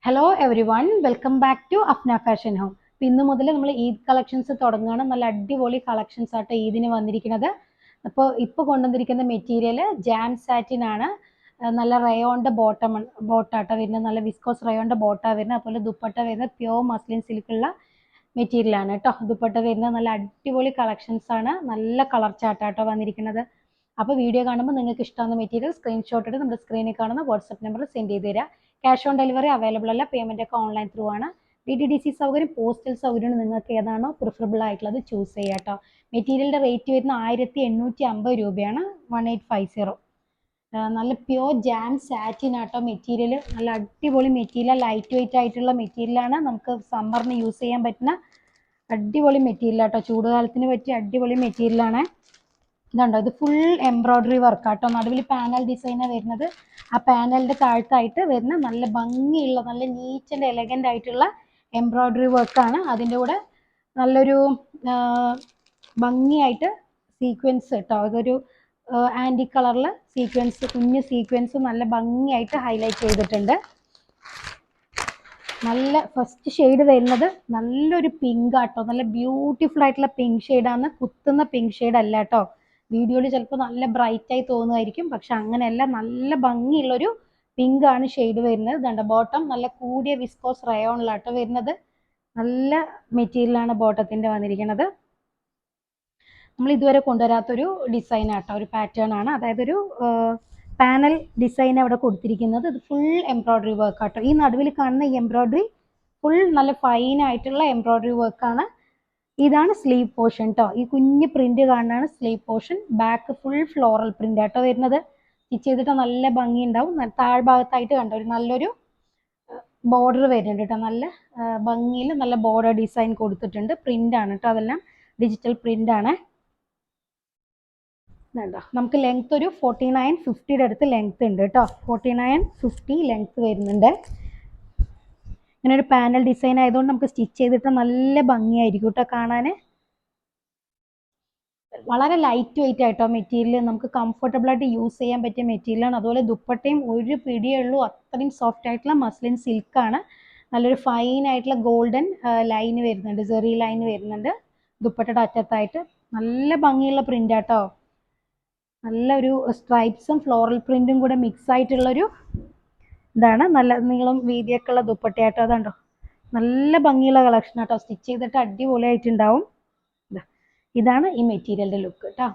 Hello everyone, welcome back to Afna fashion home. ഇന്ന് മുതൽ നമ്മൾ ഈദ് കളക്ഷൻസ് തുടങ്ങുകയാണ്. നല്ല അടിപൊളി കളക്ഷൻസ് ആട്ടോ ഈദിന് വന്നിരിക്കുന്നത്. അപ്പോൾ ഇപ്പോൾ കൊണ്ടുവന്നിരിക്കുന്ന മെറ്റീരിയൽ ജാം സാറ്റിൻ ആണ്. നല്ല റയോണിൻ്റെ ബോട്ടാട്ടോ വരുന്നത്, നല്ല വിസ്കോസ് റയോണിൻ്റെ ബോട്ടാണ് വരുന്നത്. അതുപോലെ ദുപ്പട്ട വരുന്നത് പ്യോർ മസ്ലിൻ സിൽക്കുള്ള മെറ്റീരിയലാണ് കേട്ടോ. ദുപ്പട്ട വരുന്നത് നല്ല അടിപൊളി കളക്ഷൻസ് ആണ്. നല്ല കളർ ചാർട്ടാട്ടോ വന്നിരിക്കുന്നത്. അപ്പോൾ വീഡിയോ കാണുമ്പോൾ നിങ്ങൾക്ക് ഇഷ്ടമാകുന്ന മെറ്റീരിയൽ സ്ക്രീൻഷോട്ട് എടുത്ത് നമ്മുടെ സ്ക്രീനിൽ കാണുന്ന വാട്സപ്പ് നമ്പറിൽ സെൻഡ് ചെയ്ത് തരാം. ക്യാഷ് ഓൺ ഡെലിവറി അവൈലബിൾ അല്ല, പേയ്മെൻ്റ് ഒക്കെ ഓൺലൈൻ ത്രൂ ആണ്. DTDC സൗകര്യം, പോസ്റ്റൽ സൗകര്യമാണ്. നിങ്ങൾക്ക് ഏതാണോ പ്രിഫറബിൾ ആയിട്ടുള്ളത് ചൂസ് ചെയ്യാം കേട്ടോ. മെറ്റീരിയലിൻ്റെ റേറ്റ് വരുന്ന 1850 രൂപയാണ്, 1850. നല്ല പ്യോർ ജാം സാറ്റിൻ ആട്ടോ മെറ്റീരിയൽ. നല്ല അടിപൊളി മെറ്റീരിയൽ, ലൈറ്റ് വെയിറ്റ് ആയിട്ടുള്ള മെറ്റീരിയലാണ്. നമുക്ക് സമ്മറിന് യൂസ് ചെയ്യാൻ പറ്റുന്ന അടിപൊളി മെറ്റീരിയൽ ആട്ടോ. ചൂടുകാലത്തിന് പറ്റിയ അടിപൊളി മെറ്റീരിയലാണ്. ഇതുണ്ടോ, ഇത് ഫുൾ എംബ്രോയ്ഡറി വർക്ക് ആട്ടോ. നടുവിൽ പാനൽ ഡിസൈനാണ് വരുന്നത്. ആ പാനലിൻ്റെ താഴത്തായിട്ട് വരുന്ന നല്ല ഭംഗിയുള്ള, നല്ല നീറ്റ് ആൻഡ് എലഗൻ്റ് ആയിട്ടുള്ള എംബ്രോയ്ഡറി വർക്കാണ്. അതിൻ്റെ കൂടെ നല്ലൊരു ഭംഗിയായിട്ട് സീക്വൻസ് കേട്ടോ. ഇതൊരു ആൻറ്റി കളറിൽ സീക്വൻസ്, കുഞ്ഞ് സീക്വൻസ് നല്ല ഭംഗിയായിട്ട് ഹൈലൈറ്റ് ചെയ്തിട്ടുണ്ട്. നല്ല ഫസ്റ്റ് ഷെയ്ഡ് വരുന്നത് നല്ലൊരു പിങ്ക് ആട്ടോ. നല്ല ബ്യൂട്ടിഫുൾ ആയിട്ടുള്ള പിങ്ക് ഷെയ്ഡാണ്. കുത്തുന്ന പിങ്ക് ഷെയ്ഡ് അല്ല കേട്ടോ. വീഡിയോയിൽ ചിലപ്പോൾ നല്ല ബ്രൈറ്റായി തോന്നുമായിരിക്കും, പക്ഷെ അങ്ങനെയല്ല. നല്ല ഭംഗിയുള്ളൊരു പിങ്ക് ആണ് ഷെയ്ഡ് വരുന്നത്. ഇതുണ്ട് ബോട്ടം നല്ല കൂടിയ വിസ്കോസ് റയോണിലാട്ടോ വരുന്നത്. നല്ല മെറ്റീരിയലാണ് ബോട്ടത്തിൻ്റെ വന്നിരിക്കുന്നത്. നമ്മൾ ഇതുവരെ കൊണ്ടുവരാത്തൊരു ഡിസൈൻ ആട്ടോ, ഒരു പാറ്റേൺ ആണ്. അതായത് ഒരു പാനൽ ഡിസൈൻ അവിടെ കൊടുത്തിരിക്കുന്നത്. ഇത് ഫുൾ എംബ്രോയ്ഡറി വർക്ക് ആട്ടോ. ഈ നടുവിൽ കാണുന്ന ഈ എംബ്രോയ്ഡറി ഫുൾ നല്ല ഫൈൻ ആയിട്ടുള്ള എംബ്രോയ്ഡറി വർക്കാണ്. ഇതാണ് സ്ലീവ് പോർഷൻ കേട്ടോ. ഈ കുഞ്ഞ് പ്രിന്റ് കാണുന്നതാണ് sleeve portion. Back full floral print ആട്ടോ വരുന്നത്. സ്റ്റിച്ച് ചെയ്തിട്ട് നല്ല ഭംഗി ഉണ്ടാവും. താഴ്ഭാഗത്തായിട്ട് കണ്ടോ ഒരു നല്ലൊരു ബോർഡർ വരുന്നുണ്ട് കേട്ടോ. നല്ല ഭംഗിയിൽ നല്ല ബോർഡർ ഡിസൈൻ കൊടുത്തിട്ടുണ്ട്. പ്രിന്റ് ആണ് കേട്ടോ, അതെല്ലാം ഡിജിറ്റൽ പ്രിന്റ് ആണ്. വേണ്ട, നമുക്ക് ലെങ്ത് ഒരു 49-50 അടുത്ത് ലെങ്ത് ഉണ്ട് കേട്ടോ. 49-50 ലെങ്ത് വരുന്നുണ്ട്. ഇങ്ങനെ ഒരു പാനൽ ഡിസൈൻ ആയതുകൊണ്ട് നമുക്ക് സ്റ്റിച്ച് ചെയ്തിട്ട് നല്ല ഭംഗിയായിരിക്കും കേട്ടോ കാണാൻ. വളരെ ലൈറ്റ് വെയിറ്റ് ആയിട്ടോ മെറ്റീരിയൽ. നമുക്ക് കംഫർട്ടബിൾ ആയിട്ട് യൂസ് ചെയ്യാൻ പറ്റിയ മെറ്റീരിയലാണ്. അതുപോലെ ദുപ്പട്ടയും ഒരു പിടിയേ ഉള്ളൂ, അത്രയും സോഫ്റ്റ് ആയിട്ടുള്ള മസ്ലിൻ സിൽക്കാണ്. നല്ലൊരു ഫൈൻ ആയിട്ടുള്ള ഗോൾഡൻ ലൈന് വരുന്നുണ്ട്, സെറി ലൈൻ വരുന്നുണ്ട് ദുപ്പട്ടയുടെ അറ്റത്തായിട്ട്. നല്ല ഭംഗിയുള്ള പ്രിന്റ് ആട്ടോ. നല്ലൊരു സ്ട്രൈപ്സും ഫ്ലോറൽ പ്രിന്റും കൂടെ മിക്സ് ആയിട്ടുള്ളൊരു ഇതാണ്. നല്ല നീളം വീതിയൊക്കെ ഉള്ള ദുപ്പട്ടയാട്ടോ. അതുണ്ടോ, നല്ല ഭംഗിയുള്ള കളക്ഷൻ ആട്ടോ. സ്റ്റിച്ച് ചെയ്തിട്ട് അടിപൊളിയായിട്ടുണ്ടാവും. ഇതാണ് ഈ മെറ്റീരിയലിൻ്റെ ലുക്ക് കേട്ടോ.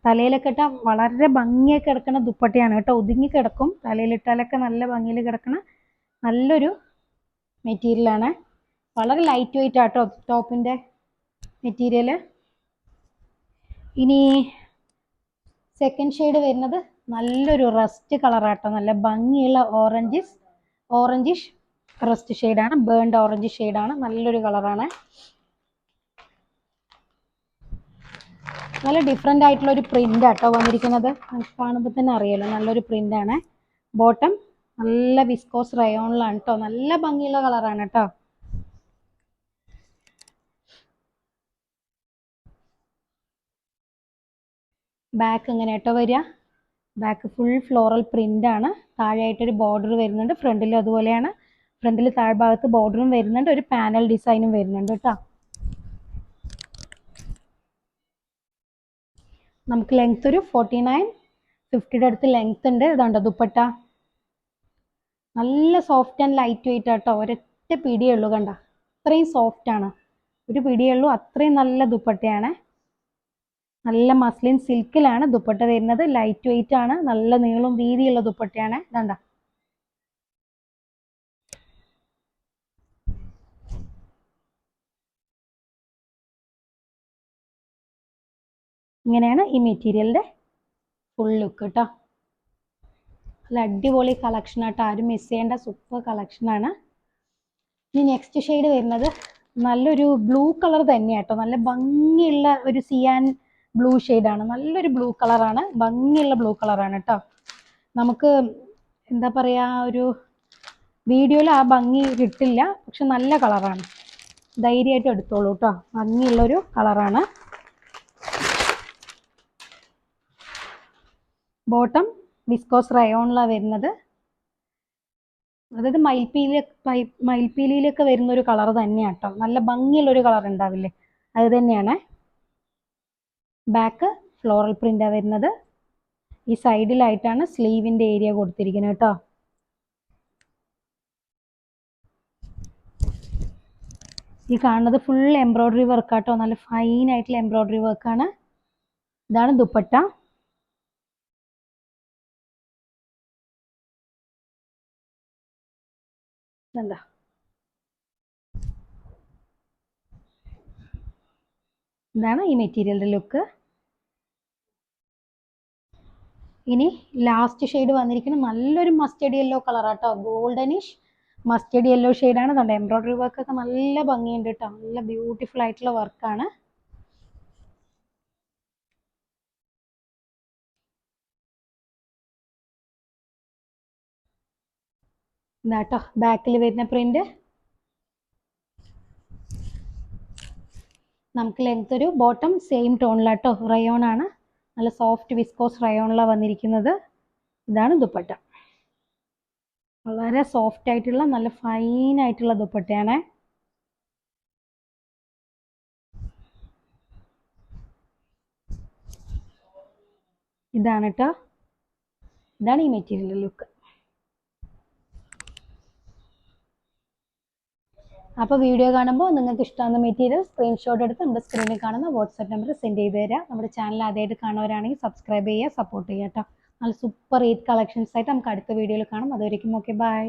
തലയിലൊക്കെ ഇട്ടാൽ വളരെ ഭംഗിയൊക്കെ കിടക്കുന്ന ദുപ്പട്ടയാണ് കേട്ടോ. ഒതുങ്ങി കിടക്കും, തലയിലിട്ടാലൊക്കെ നല്ല ഭംഗിയിൽ കിടക്കുന്ന നല്ലൊരു മെറ്റീരിയലാണ്. വളരെ ലൈറ്റ് വെയിറ്റ് ആട്ടോ ടോപ്പിൻ്റെ മെറ്റീരിയൽ. ഇനി സെക്കൻഡ് ഷെയ്ഡ് വരുന്നത് നല്ലൊരു റസ്റ്റ് കളറാട്ടോ. നല്ല ഭംഗിയുള്ള ഓറഞ്ചിഷ് റസ്റ്റ് ഷെയ്ഡാണ്, ബേൺഡ് ഓറഞ്ച് ഷെയ്ഡാണ്. നല്ലൊരു കളറാണ്. നല്ല ഡിഫറെൻ്റ് ആയിട്ടുള്ള ഒരു പ്രിന്റ് ആട്ടോ വന്നിരിക്കുന്നത്. കാണുമ്പോൾ തന്നെ അറിയാലോ, നല്ലൊരു പ്രിന്റാണ്. ബോട്ടം നല്ല വിസ്കോസ് റയോണിലാണ് കേട്ടോ. നല്ല ഭംഗിയുള്ള കളറാണ് കേട്ടോ. ബാക്ക് ഇങ്ങനെ കേട്ടോ വരിക. ബാക്ക് ഫുൾ ഫ്ലോറൽ പ്രിന്റ് ആണ്. താഴെയായിട്ടൊരു ബോർഡർ വരുന്നുണ്ട്. ഫ്രണ്ടിലും അതുപോലെയാണ്. ഫ്രണ്ടിൽ താഴ്ഭാഗത്ത് ബോർഡറും വരുന്നുണ്ട്, ഒരു പാനൽ ഡിസൈനും വരുന്നുണ്ട് കേട്ടോ. നമുക്ക് ലെങ്ത് ഒരു 49-50 അടുത്ത് ലെങ്ത് ഉണ്ട്. ഇതാണ്ടോ ദുപ്പട്ട. നല്ല സോഫ്റ്റ് ആൻഡ് ലൈറ്റ് വെയിറ്റ് ആട്ടോ. ഒരൊറ്റ പിടിയേ ഉള്ളൂ, കണ്ട അത്രയും സോഫ്റ്റ് ആണ്. ഒരു പിടിയേ ഉള്ളൂ, അത്രയും നല്ല ദുപ്പട്ടയാണ്. നല്ല മസ്ലിൻ സിൽക്കിലാണ് ദുപ്പട്ട വരുന്നത്. ലൈറ്റ് വെയിറ്റ് ആണ്, നല്ല നീളം വീതിയുള്ള ദുപ്പട്ടയാണ്. ഇതാണ്ട ഇങ്ങനെയാണ് ഈ മെറ്റീരിയലിൻ്റെ ഫുൾ ലുക്ക് കേട്ടോ. നല്ല അടിപൊളി കളക്ഷൻ ആട്ടോ. ആരും മിസ് ചെയ്യേണ്ട സൂപ്പർ കളക്ഷനാണ്. ഇനി നെക്സ്റ്റ് ഷെയ്ഡ് വരുന്നത് നല്ലൊരു ബ്ലൂ കളർ തന്നെയാട്ടോ. നല്ല ഭംഗിയുള്ള ഒരു സിയാൻ ബ്ലൂ ഷെയ്ഡാണ്. നല്ലൊരു ബ്ലൂ കളറാണ്, ഭംഗിയുള്ള ബ്ലൂ കളറാണ് കേട്ടോ. നമുക്ക് എന്താ പറയുക, ഒരു വീഡിയോയിൽ ആ ഭംഗി കിട്ടില്ല, പക്ഷെ നല്ല കളറാണ്. ധൈര്യമായിട്ട് എടുത്തോളൂ കേട്ടോ. ഭംഗിയുള്ളൊരു കളറാണ്. ബോട്ടം വിസ്കോസ് റയോണിലാണ് വരുന്നത്. അതായത് മയിൽപ്പീലിയിലൊക്കെ വരുന്ന ഒരു കളർ തന്നെയാണ് കേട്ടോ. നല്ല ഭംഗിയുള്ളൊരു കളർ ഉണ്ടാവില്ലേ, അത് തന്നെയാണ്. ബാക്ക് ഫ്ലോറൽ പ്രിന്റാണ് വരുന്നത്. ഈ സൈഡിലായിട്ടാണ് സ്ലീവിന്റെ ഏരിയ കൊടുത്തിരിക്കുന്നത് കേട്ടോ. ഈ കാണുന്നത് ഫുൾ എംബ്രോയിഡറി വർക്കാട്ടോ, നല്ല ഫൈൻ ആയിട്ടുള്ള എംബ്രോയിഡറി വർക്കാണ്. ഇതാണ് ദുപ്പട്ട. എന്താ ഇതാണ് ഈ മെറ്റീരിയലിന്റെ ലുക്ക്. ഇനി ലാസ്റ്റ് ഷെയ്ഡ് വന്നിരിക്കുന്നത് നല്ലൊരു mustard yellow കളറാട്ടോ, goldenish mustard yellow ഷെയ്ഡാണ്. നമ്മുടെ എംബ്രോയിഡറി വർക്കൊക്കെ നല്ല ഭംഗിയുണ്ട് കേട്ടോ, നല്ല ബ്യൂട്ടിഫുൾ ആയിട്ടുള്ള വർക്കാണ്. ഇതാട്ടോ ബാക്കിൽ വരുന്ന പ്രിന്റ്. നമുക്ക് ലെങ്ത് ഒരു ബോട്ടം സെയിം ടോണിലാട്ടോ, റയോൺ ആണ്, നല്ല സോഫ്റ്റ് വിസ്കോസ് റയോണിലാണ് വന്നിരിക്കുന്നത്. ഇതാണ് ദുപ്പട്ട. വളരെ സോഫ്റ്റ് ആയിട്ടുള്ള നല്ല ഫൈൻ ആയിട്ടുള്ള ദുപ്പട്ടയാണ്. ഇതാണ് കേട്ടോ, ഇതാണ് ഈ മെറ്റീരിയൽ ലുക്ക്. അപ്പോൾ വീഡിയോ കാണുമ്പോൾ നിങ്ങൾക്ക് ഇഷ്ടമാകുന്ന മെറ്റീരിയൽ സ്ക്രീൻഷോട്ട് എടുത്ത് നമ്മുടെ സ്ക്രീനിൽ കാണുന്ന വാട്സാപ്പ് നമ്പറിൽ സെൻഡ് ചെയ്ത് തരാം. നമ്മുടെ ചാനൽ ആദ്യമായിട്ട് കാണുന്നവരാണെങ്കിൽ സബ്സ്ക്രൈബ് ചെയ്യുക, സപ്പോർട്ട് ചെയ്യുക കേട്ടോ. നല്ല സൂപ്പർ 8 കളക്ഷൻസ് ആയിട്ട് നമുക്ക് അടുത്ത വീഡിയോയിൽ കാണാം. അതുവരെയും ഓക്കെ, ബൈ.